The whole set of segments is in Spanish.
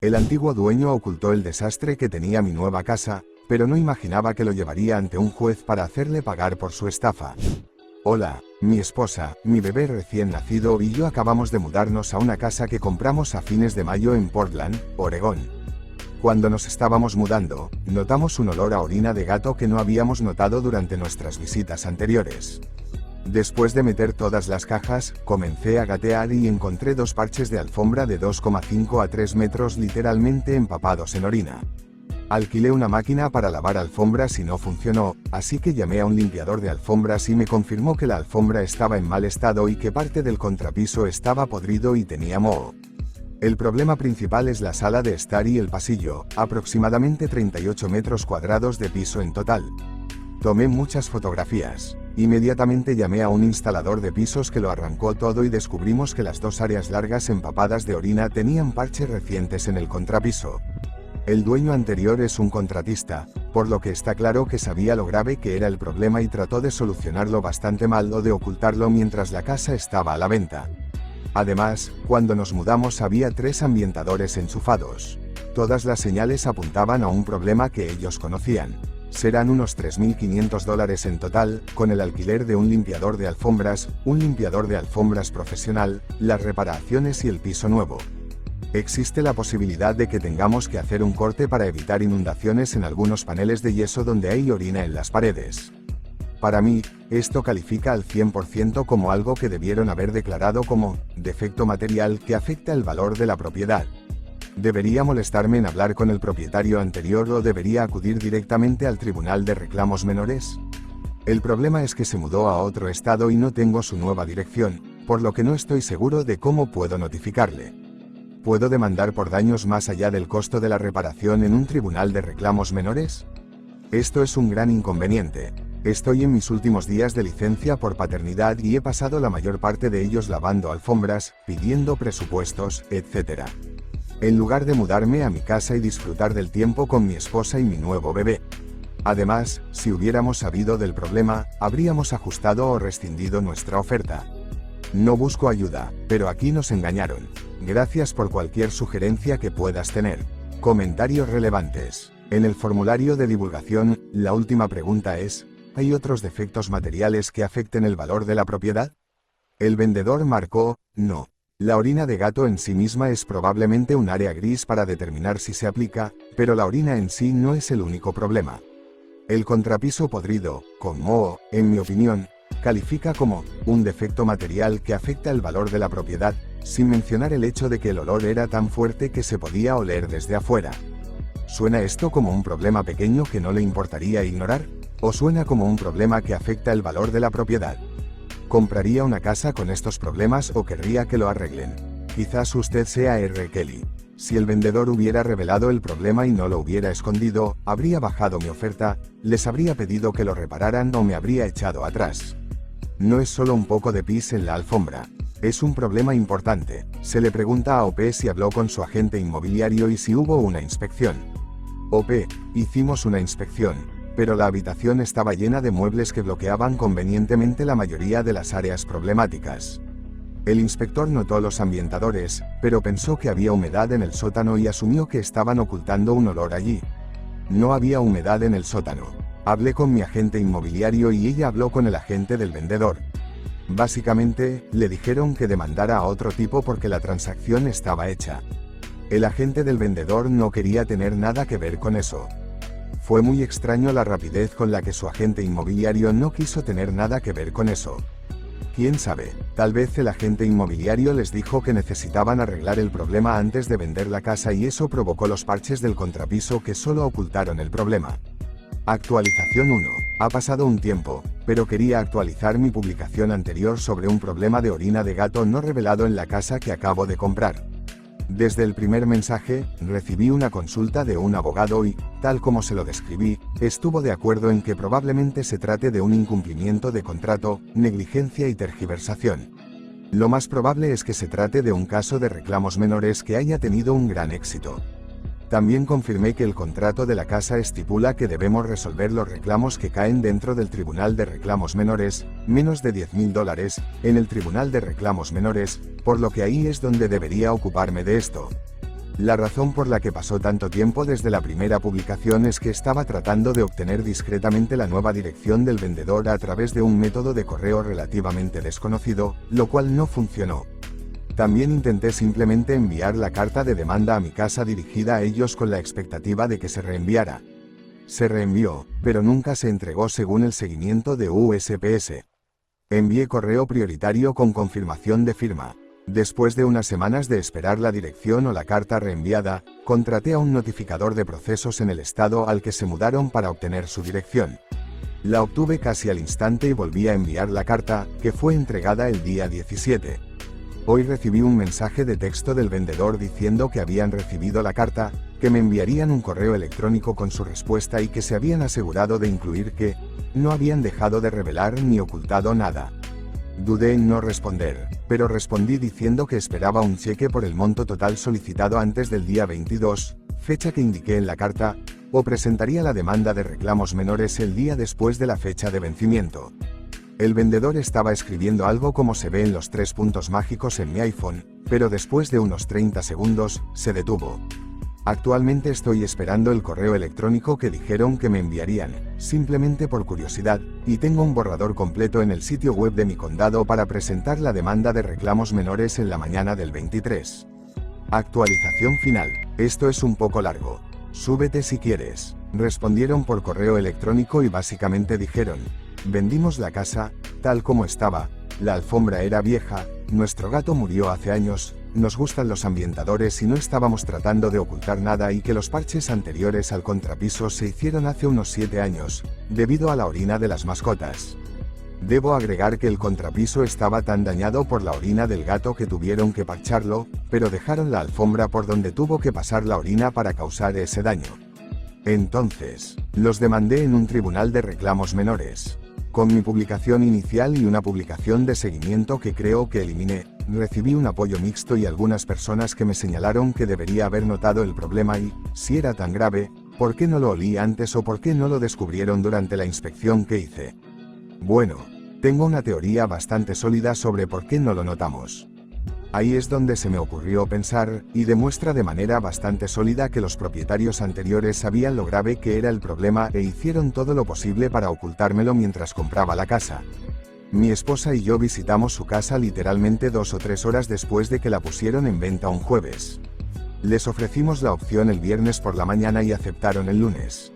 El antiguo dueño ocultó el desastre que tenía mi nueva casa, pero no imaginaba que lo llevaría ante un juez para hacerle pagar por su estafa. Hola, mi esposa, mi bebé recién nacido y yo acabamos de mudarnos a una casa que compramos a fines de mayo en Portland, Oregón. Cuando nos estábamos mudando, notamos un olor a orina de gato que no habíamos notado durante nuestras visitas anteriores. Después de meter todas las cajas, comencé a gatear y encontré 2 parches de alfombra de 2,5 a 3 metros literalmente empapados en orina. Alquilé una máquina para lavar alfombras y no funcionó, así que llamé a un limpiador de alfombras y me confirmó que la alfombra estaba en mal estado y que parte del contrapiso estaba podrido y tenía moho. El problema principal es la sala de estar y el pasillo, aproximadamente 38 metros cuadrados de piso en total. Tomé muchas fotografías. Inmediatamente llamé a un instalador de pisos que lo arrancó todo y descubrimos que las 2 áreas largas empapadas de orina tenían parches recientes en el contrapiso. El dueño anterior es un contratista, por lo que está claro que sabía lo grave que era el problema y trató de solucionarlo bastante mal o de ocultarlo mientras la casa estaba a la venta. Además, cuando nos mudamos había 3 ambientadores enchufados. Todas las señales apuntaban a un problema que ellos conocían. Serán unos $3.500 en total, con el alquiler de un limpiador de alfombras, un limpiador de alfombras profesional, las reparaciones y el piso nuevo. Existe la posibilidad de que tengamos que hacer un corte para evitar inundaciones en algunos paneles de yeso donde hay orina en las paredes. Para mí, esto califica al 100% como algo que debieron haber declarado como defecto material que afecta el valor de la propiedad. ¿Debería molestarme en hablar con el propietario anterior o debería acudir directamente al Tribunal de Reclamos Menores? El problema es que se mudó a otro estado y no tengo su nueva dirección, por lo que no estoy seguro de cómo puedo notificarle. ¿Puedo demandar por daños más allá del costo de la reparación en un tribunal de reclamos menores? Esto es un gran inconveniente. Estoy en mis últimos días de licencia por paternidad y he pasado la mayor parte de ellos lavando alfombras, pidiendo presupuestos, etc. En lugar de mudarme a mi casa y disfrutar del tiempo con mi esposa y mi nuevo bebé. Además, si hubiéramos sabido del problema, habríamos ajustado o rescindido nuestra oferta. No busco ayuda, pero aquí nos engañaron. Gracias por cualquier sugerencia que puedas tener. Comentarios relevantes. En el formulario de divulgación, la última pregunta es, ¿hay otros defectos materiales que afecten el valor de la propiedad? El vendedor marcó, no. La orina de gato en sí misma es probablemente un área gris para determinar si se aplica, pero la orina en sí no es el único problema. El contrapiso podrido, con moho, en mi opinión, califica como un defecto material que afecta el valor de la propiedad, sin mencionar el hecho de que el olor era tan fuerte que se podía oler desde afuera. ¿Suena esto como un problema pequeño que no le importaría ignorar? ¿O suena como un problema que afecta el valor de la propiedad? ¿Compraría una casa con estos problemas o querría que lo arreglen? Quizás usted sea R. Kelly. Si el vendedor hubiera revelado el problema y no lo hubiera escondido, habría bajado mi oferta, les habría pedido que lo repararan o me habría echado atrás. No es solo un poco de pis en la alfombra. Es un problema importante. Se le pregunta a OP si habló con su agente inmobiliario y si hubo una inspección. OP, hicimos una inspección, pero la habitación estaba llena de muebles que bloqueaban convenientemente la mayoría de las áreas problemáticas. El inspector notó los ambientadores, pero pensó que había humedad en el sótano y asumió que estaban ocultando un olor allí. No había humedad en el sótano. Hablé con mi agente inmobiliario y ella habló con el agente del vendedor. Básicamente, le dijeron que demandara a otro tipo porque la transacción estaba hecha. El agente del vendedor no quería tener nada que ver con eso. Fue muy extraño la rapidez con la que su agente inmobiliario no quiso tener nada que ver con eso. ¿Quién sabe? Tal vez el agente inmobiliario les dijo que necesitaban arreglar el problema antes de vender la casa y eso provocó los parches del contrapiso que solo ocultaron el problema. Actualización 1. Ha pasado un tiempo, pero quería actualizar mi publicación anterior sobre un problema de orina de gato no revelado en la casa que acabo de comprar. Desde el primer mensaje, recibí una consulta de un abogado y, tal como se lo describí, estuvo de acuerdo en que probablemente se trate de un incumplimiento de contrato, negligencia y tergiversación. Lo más probable es que se trate de un caso de reclamos menores que haya tenido un gran éxito. También confirmé que el contrato de la casa estipula que debemos resolver los reclamos que caen dentro del Tribunal de Reclamos Menores, menos de $10.000, en el Tribunal de Reclamos Menores, por lo que ahí es donde debería ocuparme de esto. La razón por la que pasó tanto tiempo desde la primera publicación es que estaba tratando de obtener discretamente la nueva dirección del vendedor a través de un método de correo relativamente desconocido, lo cual no funcionó. También intenté simplemente enviar la carta de demanda a mi casa dirigida a ellos con la expectativa de que se reenviara. Se reenvió, pero nunca se entregó según el seguimiento de USPS. Envié correo prioritario con confirmación de firma. Después de unas semanas de esperar la dirección o la carta reenviada, contraté a un notificador de procesos en el estado al que se mudaron para obtener su dirección. La obtuve casi al instante y volví a enviar la carta, que fue entregada el día 17. Hoy recibí un mensaje de texto del vendedor diciendo que habían recibido la carta, que me enviarían un correo electrónico con su respuesta y que se habían asegurado de incluir que no habían dejado de revelar ni ocultado nada. Dudé en no responder, pero respondí diciendo que esperaba un cheque por el monto total solicitado antes del día 22, fecha que indiqué en la carta, o presentaría la demanda de reclamos menores el día después de la fecha de vencimiento. El vendedor estaba escribiendo algo como se ve en los 3 puntos mágicos en mi iPhone, pero después de unos 30 segundos, se detuvo. Actualmente estoy esperando el correo electrónico que dijeron que me enviarían, simplemente por curiosidad, y tengo un borrador completo en el sitio web de mi condado para presentar la demanda de reclamos menores en la mañana del 23. Actualización final. Esto es un poco largo. Súbete si quieres. Respondieron por correo electrónico y básicamente dijeron: vendimos la casa, tal como estaba, la alfombra era vieja, nuestro gato murió hace años, nos gustan los ambientadores y no estábamos tratando de ocultar nada y que los parches anteriores al contrapiso se hicieron hace unos 7 años, debido a la orina de las mascotas. Debo agregar que el contrapiso estaba tan dañado por la orina del gato que tuvieron que parcharlo, pero dejaron la alfombra por donde tuvo que pasar la orina para causar ese daño. Entonces, los demandé en un tribunal de reclamos menores. Con mi publicación inicial y una publicación de seguimiento que creo que eliminé, recibí un apoyo mixto y algunas personas que me señalaron que debería haber notado el problema y, si era tan grave, ¿por qué no lo olí antes o por qué no lo descubrieron durante la inspección que hice? Bueno, tengo una teoría bastante sólida sobre por qué no lo notamos. Ahí es donde se me ocurrió pensar, y demuestra de manera bastante sólida que los propietarios anteriores sabían lo grave que era el problema e hicieron todo lo posible para ocultármelo mientras compraba la casa. Mi esposa y yo visitamos su casa literalmente 2 o 3 horas después de que la pusieron en venta un jueves. Les ofrecimos la opción el viernes por la mañana y aceptaron el lunes.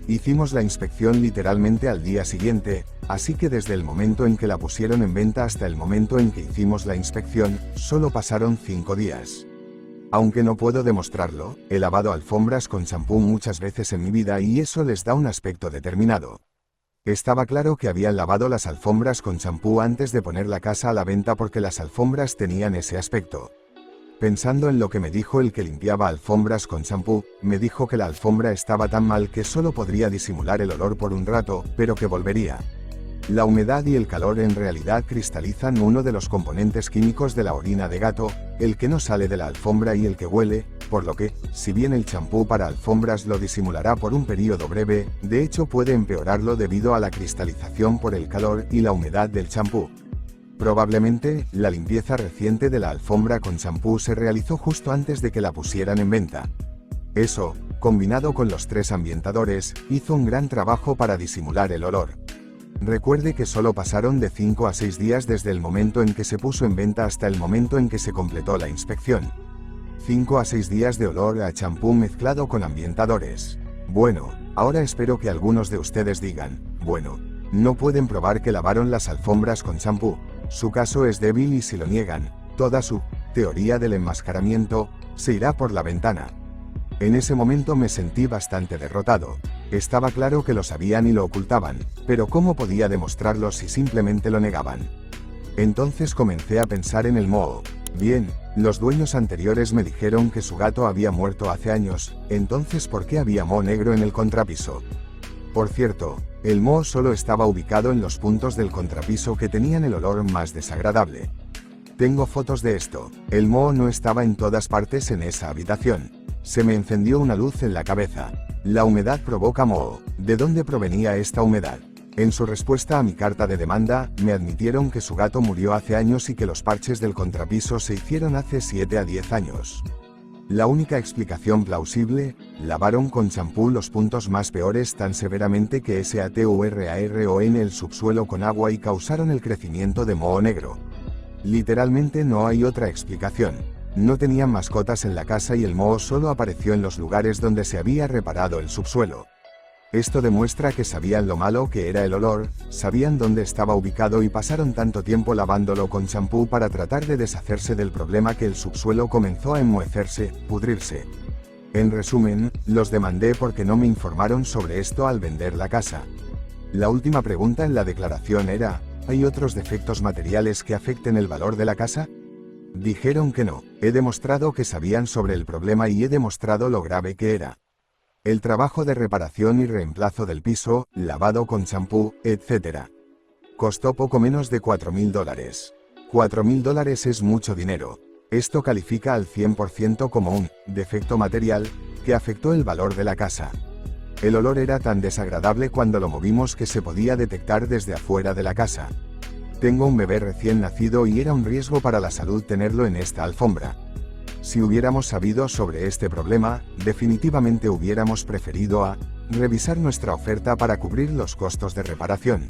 Hicimos la inspección literalmente al día siguiente, así que desde el momento en que la pusieron en venta hasta el momento en que hicimos la inspección, solo pasaron 5 días. Aunque no puedo demostrarlo, he lavado alfombras con champú muchas veces en mi vida y eso les da un aspecto determinado. Estaba claro que habían lavado las alfombras con champú antes de poner la casa a la venta porque las alfombras tenían ese aspecto. Pensando en lo que me dijo el que limpiaba alfombras con champú, me dijo que la alfombra estaba tan mal que solo podría disimular el olor por un rato, pero que volvería. La humedad y el calor en realidad cristalizan uno de los componentes químicos de la orina de gato, el que no sale de la alfombra y el que huele, por lo que, si bien el champú para alfombras lo disimulará por un periodo breve, de hecho puede empeorarlo debido a la cristalización por el calor y la humedad del champú. Probablemente, la limpieza reciente de la alfombra con champú se realizó justo antes de que la pusieran en venta. Eso, combinado con los 3 ambientadores, hizo un gran trabajo para disimular el olor. Recuerde que solo pasaron de 5 a 6 días desde el momento en que se puso en venta hasta el momento en que se completó la inspección. 5 a 6 días de olor a champú mezclado con ambientadores. Bueno, ahora espero que algunos de ustedes digan, bueno, no pueden probar que lavaron las alfombras con champú. Su caso es débil y si lo niegan, toda su teoría del enmascaramiento se irá por la ventana. En ese momento me sentí bastante derrotado. Estaba claro que lo sabían y lo ocultaban, pero ¿cómo podía demostrarlo si simplemente lo negaban? Entonces comencé a pensar en el moho. Bien, los dueños anteriores me dijeron que su gato había muerto hace años, entonces ¿por qué había moho negro en el contrapiso? Por cierto, el moho solo estaba ubicado en los puntos del contrapiso que tenían el olor más desagradable. Tengo fotos de esto. El moho no estaba en todas partes en esa habitación. Se me encendió una luz en la cabeza. La humedad provoca moho. ¿De dónde provenía esta humedad? En su respuesta a mi carta de demanda, me admitieron que su gato murió hace años y que los parches del contrapiso se hicieron hace 7 a 10 años. La única explicación plausible: lavaron con champú los puntos más peores tan severamente que saturaron en el subsuelo con agua y causaron el crecimiento de moho negro. Literalmente no hay otra explicación. No tenían mascotas en la casa y el moho solo apareció en los lugares donde se había reparado el subsuelo. Esto demuestra que sabían lo malo que era el olor, sabían dónde estaba ubicado y pasaron tanto tiempo lavándolo con champú para tratar de deshacerse del problema que el subsuelo comenzó a enmohecerse, pudrirse. En resumen, los demandé porque no me informaron sobre esto al vender la casa. La última pregunta en la declaración era: ¿hay otros defectos materiales que afecten el valor de la casa? Dijeron que no. He demostrado que sabían sobre el problema y he demostrado lo grave que era. El trabajo de reparación y reemplazo del piso, lavado con champú, etc. Costó poco menos de $4.000. $4.000 es mucho dinero. Esto califica al 100% como un defecto material que afectó el valor de la casa. El olor era tan desagradable cuando lo movimos que se podía detectar desde afuera de la casa. Tengo un bebé recién nacido y era un riesgo para la salud tenerlo en esta alfombra. Si hubiéramos sabido sobre este problema, definitivamente hubiéramos preferido a revisar nuestra oferta para cubrir los costos de reparación.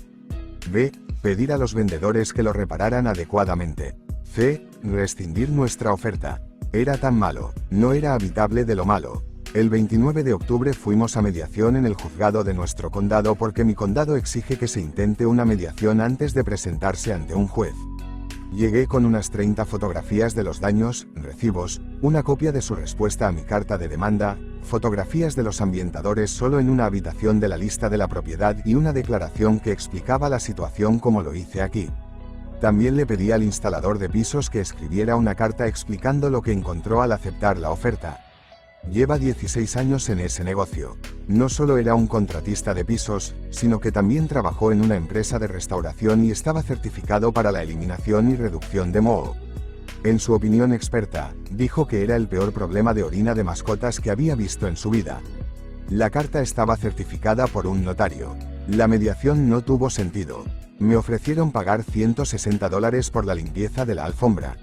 B. Pedir a los vendedores que lo repararan adecuadamente. C. Rescindir nuestra oferta. Era tan malo, no era habitable de lo malo. El 29 de octubre fuimos a mediación en el juzgado de nuestro condado porque mi condado exige que se intente una mediación antes de presentarse ante un juez. Llegué con unas 30 fotografías de los daños, recibos, una copia de su respuesta a mi carta de demanda, fotografías de los ambientadores solo en una habitación de la lista de la propiedad y una declaración que explicaba la situación como lo hice aquí. También le pedí al instalador de pisos que escribiera una carta explicando lo que encontró al aceptar la oferta. Lleva 16 años en ese negocio. No solo era un contratista de pisos, sino que también trabajó en una empresa de restauración y estaba certificado para la eliminación y reducción de moho. En su opinión experta, dijo que era el peor problema de orina de mascotas que había visto en su vida. La carta estaba certificada por un notario. La mediación no tuvo sentido. Me ofrecieron pagar $160 por la limpieza de la alfombra.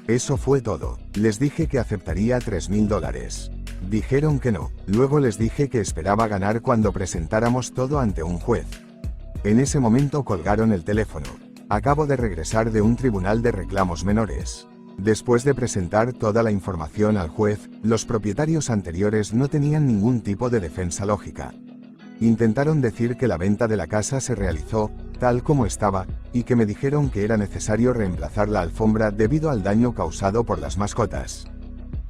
Eso fue todo. Les dije que aceptaría $3.000. Dijeron que no. Luego les dije que esperaba ganar cuando presentáramos todo ante un juez. En ese momento colgaron el teléfono. Acabo de regresar de un tribunal de reclamos menores. Después de presentar toda la información al juez, los propietarios anteriores no tenían ningún tipo de defensa lógica. Intentaron decir que la venta de la casa se realizó tal como estaba, y que me dijeron que era necesario reemplazar la alfombra debido al daño causado por las mascotas.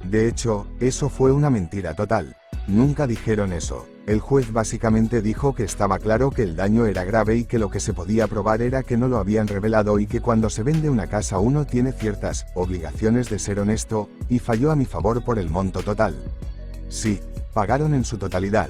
De hecho, eso fue una mentira total. Nunca dijeron eso. El juez básicamente dijo que estaba claro que el daño era grave y que lo que se podía probar era que no lo habían revelado y que cuando se vende una casa uno tiene ciertas obligaciones de ser honesto, y falló a mi favor por el monto total. Sí, pagaron en su totalidad.